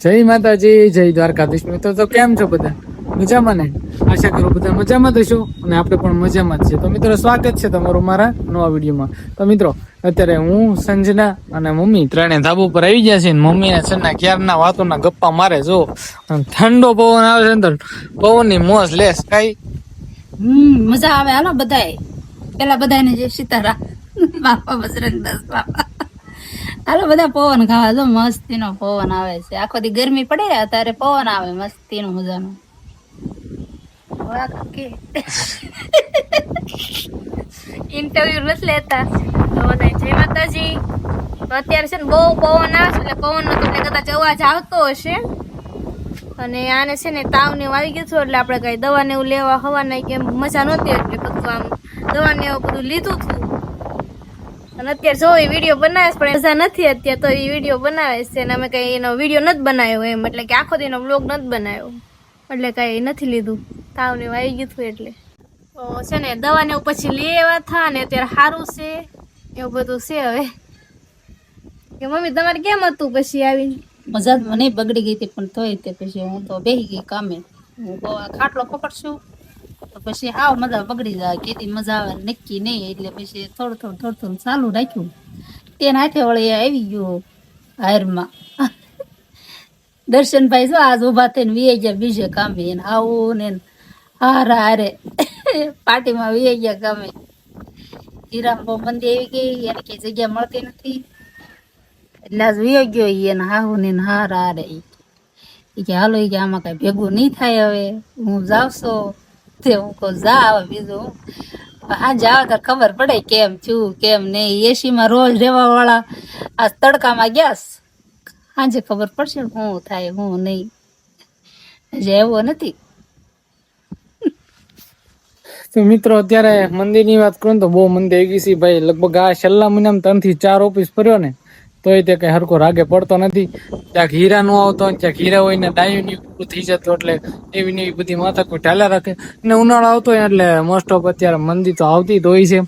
જય માતાજી, જય દ્વારકાધીશ. મિત્રો તો કેમ છો બધા? મજામાં ને? આશા કરું બધા મજામાં થશો અને આપણે પણ મજામાં જ છે. તો મિત્રો સ્વાગત છે તમારું મારા નવા વિડીયોમાં. તો મિત્રો અત્યારે હું, સંજના અને મમ્મી ત્રણે ધાબુ પર આવી ગયા છે. મમ્મી ને સન્ના ક્યારના વાતોના ગપ્પા મારે જો ઠંડો પવન આવે છે ને, પવનની મોજ લેસ કઈ મજા આવે. હાલો બધાય પેલા બધાને જય સીતારામ બાપા બજરંગ દાસ બાપા. હાલો બધા પવન ખાવા જો મસ્તી નો પવન આવે છે. આખો દી ગરમી પડે અત્યારે પવન આવે મસ્તી નો મજાનો. ઇન્ટરવ્યુ નથી લેતા તો બધા જય માતાજી. તો અત્યારે છે ને બહુ પવન આવે છે, એટલે પવન નો તમને કદાચ અવાજ આવતો હશે. અને આને છે ને તાવ ને આવી ગયું હતું, એટલે આપણે કઈ દવા ને એવું લેવા હવાના કે મજા નહોતી, એટલે બધું આમ દવા ને એવું બધું લીધું હતું. અને અત્યારે જો એ વિડીયો બનાવે છે, પણ મજા નથી અત્યારે, તો એ વિડીયો બનાવે છે અને અમે કઈ એનો વિડીયો નથી બનાવ્યો એમ, એટલે કે આખો દીનો વ્લોગ નથી બનાવ્યો, એટલે કઈ નથી લીધું. તાવ ને આવી ગયું હતું એટલે તો છે ને દવા ને એવું પછી લેવા થા ને અત્યારે સારું છે એવું બધું છે. હવે કે મમ્મી તમારે કેમ હતું પછી આવીને? મજા મને બગડી ગઈ હતી, પણ તોય તે પછી હું તો બેસી ગઈ કામે. હું તો ખાટલો પકડશું તો પછી આવ મજા બગડી જાય, કેતી મજા આવે નક્કી નહીં, એટલે પછી થોડું થોડું ચાલુ રાખ્યું. તેને હાથે વળી આવી ગયું હારમાં. દર્શનભાઈ જો આજ ઉભા થઈને વી ગયા બીજે કામે, એને આવું ને હારે પાર્ટીમાં વી ગયા કામે. હીરામ બહુ મંદી આવી ગઈ, એને કઈ જગ્યા મળતી નથી, એટલે આજ વી ગયો એને હાહુ ને હારે. એ કે હાલો, એ કે આમાં કઈ ભેગું નહીં થાય, હવે હું જાવશો તે હું કહું જા. આવે બીજું સાંજે આવે તો ખબર પડે કેમ છું કેમ નહીં. એસી માં રોજ રહેવા વાળા આ તડકામાં ગયા, સાંજે ખબર પડશે શું થાય શું નહીં. હજી એવો નથી. તો મિત્રો અત્યારે મંદિરની વાત કરું તો બહુ મંદી આવી ગઈ છે ભાઈ. લગભગ આ છેલ્લા મહિનામાં 3 થી 4 ઓફિસ ફર્યો ને, તોય તે કઈ હરકો રાગે પડતો નથી. ક્યાંક હીરા નો આવતો, ક્યાંક હીરા હોય ને ડાયું પૂરું થઈ જતું, એટલે એવી ને એવી બધી માથા કોઈ ઢાલા રાખે. ને ઉનાળો આવતો હોય એટલે મોસ્ટ ઓફ અત્યારે મંદી તો આવતી જ હોય છે.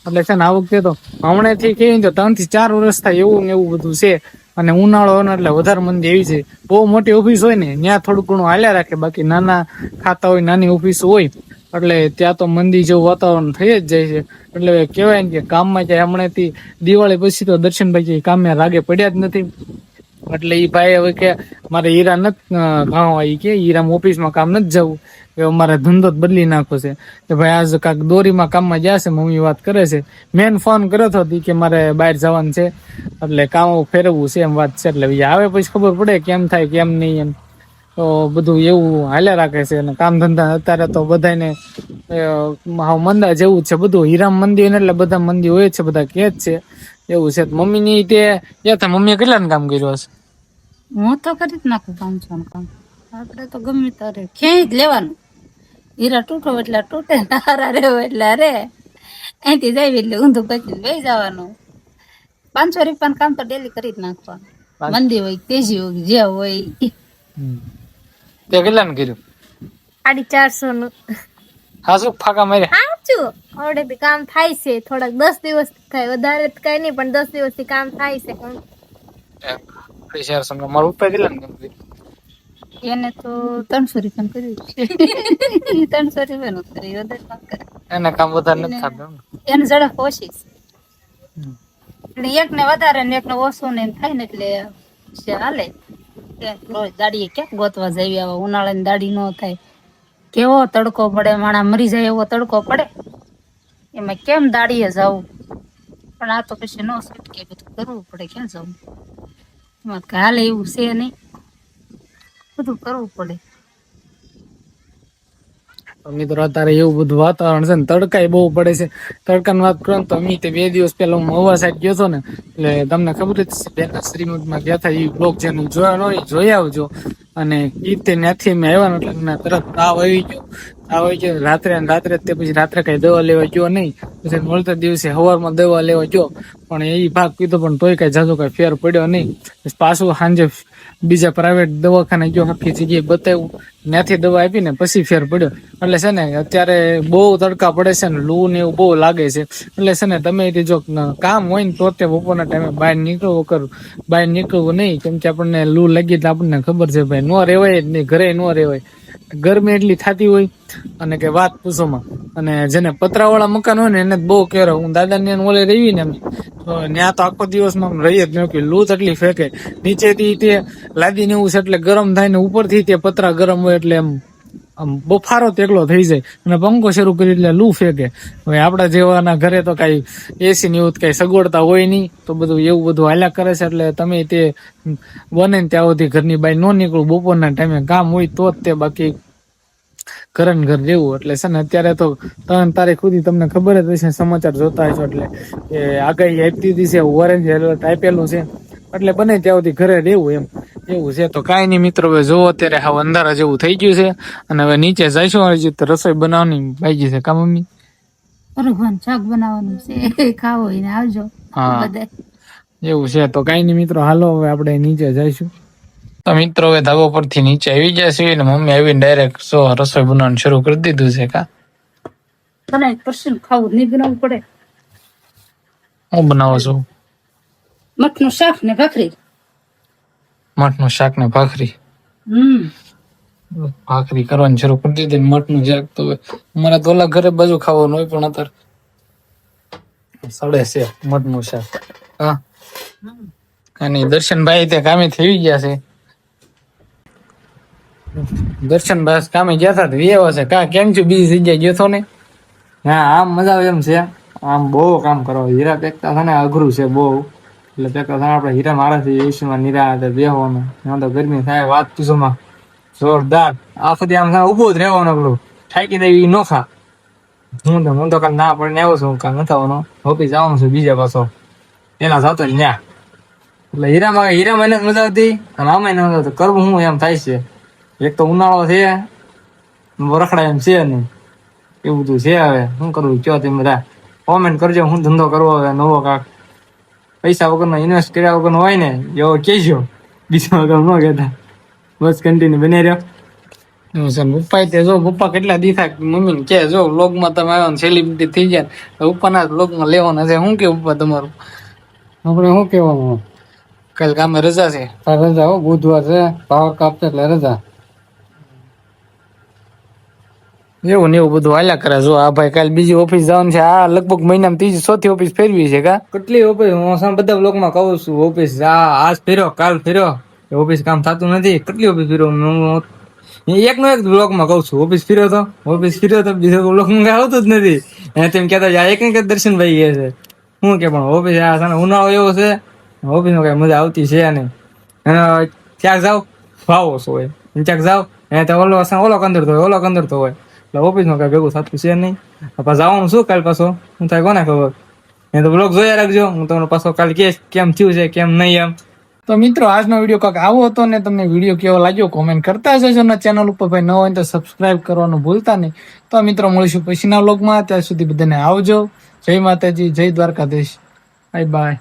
એટલે છે ને આ વખતે તો હમણાંથી કેવી તો 3 થી 4 વર્ષ થાય એવું ને એવું બધું છે. અને ઉનાળો હોય ને એટલે વધારે મંદી એવી છે. બહુ મોટી ઓફિસ હોય ને ત્યાં થોડું ઘણું હાલ્યા રાખે, બાકી નાના ખાતા હોય, નાની ઓફિસ હોય, એટલે ત્યાં તો મંદી જેવું વાતાવરણ થઈ જ જાય છે. એટલે કહેવાય ને કે કામમાં જાય હમણાંથી દિવાળી પછી તો દર્શનભાઈ કામે રાગે પડ્યા જ નથી. એટલે એ ભાઈ હવે કે મારે હીરા નથી ગાવા, એ કે હીરા ઓફિસમાં કામ નથી જવું, કે મારે ધંધો જ બદલી નાખવો છે. તો ભાઈ આજ કાંક દોરીમાં કામમાં ગયા છે, મમ્મી વાત કરે છે. મેન ફોન કર્યો હતો કે મારે બહાર જવાનું છે, એટલે કામ ફેરવવું છે એમ વાત છે. એટલે આવે પછી ખબર પડે કેમ થાય કેમ નહીં એમ. તો બધું એવું હાલ્યા રાખે છે. અને કામ ધંધા અત્યારે તો બધાને મંદા જેવું છે બધું. હીરામ મંદી એટલે બધા મંદી હોય છે, બધા કે જ છે એવું છે. મમ્મી ની તે મમ્મીએ કેટલાનું કામ કર્યું હશે? હું તો કરી જ નાખું 500 નું કામ. આપણે તો ગમે તારે ખેંચ લેવાનું. હીરા તૂટો એટલે તૂટે, હારા રેવો એટલે રે. અહીંથી જાય એટલે ઊંધું પછી વહી જવાનું. 500 રૂપિયાનું કામ તો ડેલી કરી જ નાખવાનું. મંદી હોય તેજી હોય જે હોય. તે કેટલાનું કર્યું? 450 નું. હા, શું ફાકા માર્યા? સાચું ઓલરેડી કામ થાય છે. થોડાક 10 દિવસ થાય, વધારે કઈ નહીં, પણ 10 દિવસ થી કામ થાય છે. મારું ઉપર કેટલાનું કામ કર્યું? એને તો 300 રૂપિયાનું કર્યું છે. 300 રૂપિયાનું કર્યું, વધારે કામ કરે. એને કામ વધારે નથી થતું એને ઝડપ ઓછી છે, એટલે એક ને વધારે ને એક ને ઓછું ને એમ થાય ને, એટલે હાલે. રોજ દાડીએ ક્યાંક ગોતવા જઈએ, આવા ઉનાળાની દાડી ન થાય. કેવો તડકો પડે, માણા મરી જાય એવો તડકો પડે, એમાં કેમ દાડીએ જવું? પણ આ તો પછી નો છૂટકે, બધું કરવું પડે, ક્યાં જવું? એમાં હાલે એવું છે નહીં, બધું કરવું પડે. મિત્રો અત્યારે એવું બધું વાતાવરણ છે ને, તડકાય બહુ પડે છે. તડકાની વાત કરો ને તો અમે 2 દિવસ પહેલા હું મહુવા સાઈડ ગયો હતો ને, એટલે તમને ખબર જ છે, બેના શ્રીમદમાં ગયા હતા. એ બ્લોગ જેને જોયા ન હોય જોઈ આવજો. અને ત્યાંથી અમે આવ્યા ને એટલે તરત તાવ આવી ગયો. આ હોય છે રાત્રે ને રાત્રે તે પછી રાત્રે કઈ દવા લેવા ગયો નહીં, પછી મળતા દિવસે સવારમાં દવા લેવા ગયો પણ એ ભાગ પીધો પણ તોય કઈ જાજો કઈ ફેર પડ્યો નહીં. પછી પાછું સાંજે બીજા પ્રાઇવેટ દવાખાને ગયો, આખી જગ્યાએ બતાવ્યું, ત્યાંથી દવા આપી ને પછી ફેર પડ્યો. એટલે છે ને અત્યારે બહુ તડકા પડે છે ને લૂ ને એવું બહુ લાગે છે. એટલે છે ને તમે જો કામ હોય ને તો તે બપોરના ટાઈમે બહાર નીકળવું નહીં, કેમ કે આપણને લૂ લાગી એટલે આપણને ખબર છે ભાઈ નો રેવાય જ નહીં, ઘરે નો રેવાય, ગરમી એટલી થતી હોય અને કે વાત પૂછોમાં. અને જેને પતરાવાળા મકાન હોય ને એને બહુ કેરો, હું દાદાને ઓલે રહી ને અમે તો ત્યાં તો આખો દિવસમાં રહી જ ન કે લૂ તકલી ફેંકે, નીચેથી તે લાદી ને એવું છે એટલે ગરમ થાય ને ઉપરથી તે પતરા ગરમ હોય એટલે આમ બફારો તેકલો થઈ જાય અને પંખો શરૂ કરી એટલે લૂ ફેંકે. હવે આપડા જેવાના ઘરે તો કઈ એસી ની એવું કઈ સગવડતા હોય નહીં, તો બધું એવું બધું હાલ્યા કરે છે. એટલે તમે તે બને ને ત્યાં સુધી ઘરની બહાર ન નીકળવું, બપોરના ટાઈમે કામ હોય તો જ તે, બાકી ઘરે ને ઘર રહેવું. એટલે છે ને અત્યારે તો 3 તારીખ સુધી તમને ખબર જ હશે, સમાચાર જોતા હશો એટલે કે આગાહી આપી દીધી છે, ઓરેન્જ એલર્ટ આપેલું છે, એટલે બને ત્યાં સુધી ઘરે રહેવું એમ એવું છે. તો કાંઈ નહીં મિત્રો, હવે જોવો અત્યારે હાવ અંધારા જેવું થઈ ગયું છે અને હવે નીચે જઈશું, હજી તો રસોઈ બનાવવાની બાકી છે. કા મમ્મી? રોહન શાક બનાવવાનું છે, ખાવો હોય ને આવજો હા બધા. એવું છે. તો કાંઈ નહીં મિત્રો, હાલો હવે આપણે નીચે જઈશું. તો મિત્રો હવે ધાબા પરથી નીચે આવી ગયા છે ને મમ્મી આવીને ડાયરેક્ટ રસોઈ બનાવવાનું શરૂ કરી દીધું છે. કા બનાવી પરસું ખાવું નહીં બનાવવું પડે. હું બનાવો છું? મઠનું શાક ને ભાખરી. મઠનું શાક ને ભાખરી. ભાખરી કરવાની શરૂ કરી દીધી. મઠનું શાક તો અમારા તો ઓલા ઘરે બાજુ ખાવાનું હોય પણ અત્યારે સડે છે મઠનું શાક. હા અને દર્શનભાઈ તે કામે થઈ ગયા છે. દર્શનભાઈ કામે ગયા હતા વ્યવ છે. કા કેમ છું? બીજી જગ્યાએ ગયો છો ને? હા આમ મજા આવે એમ છે, આમ બહુ કામ કરવા. હીરા પેકતા છે ને અઘરું છે બહુ, એટલે પેકતા છે આપણે હીરા મારાથી એસીમાં નિરાતે બેહવાનું. ત્યાં તો ગરમી થાય વાત પૂછોમાં જોરદાર. આખો દી આમ ઉભો જ રહેવાનો, પેલું થાકી દેવી નો ખા. હું તો કાલ ના પડીને આવ્યો છું, કાલ નથી આવવાનો, ઓફિસ જવાનું છું બીજા પાછો, એના જતો જ ન્યા. એટલે હીરામાં એને મજા આવતી અને આમાં મજા આવતી. કરવું હું એમ થાય છે, એક તો ઉનાળો છે, રખડા એમ છે નહીં, એવું બધું છે. હવે શું કરવું કયો તમે બધા કોમેન્ટ કરજો, હું ધંધો કરવો હવે નવો કાક પૈસા વગરનો ઇન્વેસ્ટ કર્યા વગરનો હોય ને એવો કહેજો, બીજા વગર ન કહેતા. બસ કન્ટિન્યુ બની રહ્યો. પપ્પા તે જો પપ્પા કેટલા દી થાય મમ્મી ને કે જો વ્લોગમાં તમે આવ્યો ને સેલિબ્રિટી થઈ જાય તો પપ્પાના વ્લોગમાં લેવાના છે. શું કે પપ્પા તમારું? આપણે શું કહેવાનું? કાલ કામે રજા છે. રજા હો, બુધવાર છે, પાવર કાપ છે એટલે રજા. એવું ને એવું બધું હાલ્યા કરે. જો આ ભાઈ કાલે બીજી ઓફિસ જવાનું છે. આ લગભગ મહિનામાં 3-4 ઓફિસ ફેરવી છે. કા કેટલી ઓફિસ? હું બધા બ્લોકમાં કહું છું ઓફિસ આજ ફેર્યો કાલ ફેર્યો, ઓફિસ કામ થતું નથી. કેટલી ઓફિસ ફેર્યો એકનો એક બ્લોકમાં કહું છું. ઓફિસ ફેર્યો તો બીજો બ્લોક આવતું જ નથી. તેમ કેતા એક દર્શનભાઈ કહે છે શું કે પણ ઓફિસ ઉનાળો એવો છે, ઓફિસ માં કઈ મજા આવતી છે નહીં. ક્યાંક જાવ ભાવો હોય, ક્યાંક જાવ ઓલો કંદરતો હોય એટલે ઓફિસ માં કઈ ભેગું થતું છે નહીં. જવાનું શું કાલ પાછો હું થાય કોને ખબર. એ તો બ્લોગ જોયા રાખજો, હું તમને પાછો કાલ કેમ થયું છે કેમ નહીં એમ. તો મિત્રો આજનો વિડીયો કાંઈક આવો હતો ને તમને વિડીયો કેવો લાગ્યો કોમેન્ટ કરતા જજો ને ચેનલ ઉપર ભાઈ ન હોય તો સબસ્ક્રાઇબ કરવાનું ભૂલતા નહીં. તો મિત્રો મળીશું પછીના વ્લોગમાં, ત્યાં સુધી બધાને આવજો. જય માતાજી, જય દ્વારકાધીશ, બાય બાય.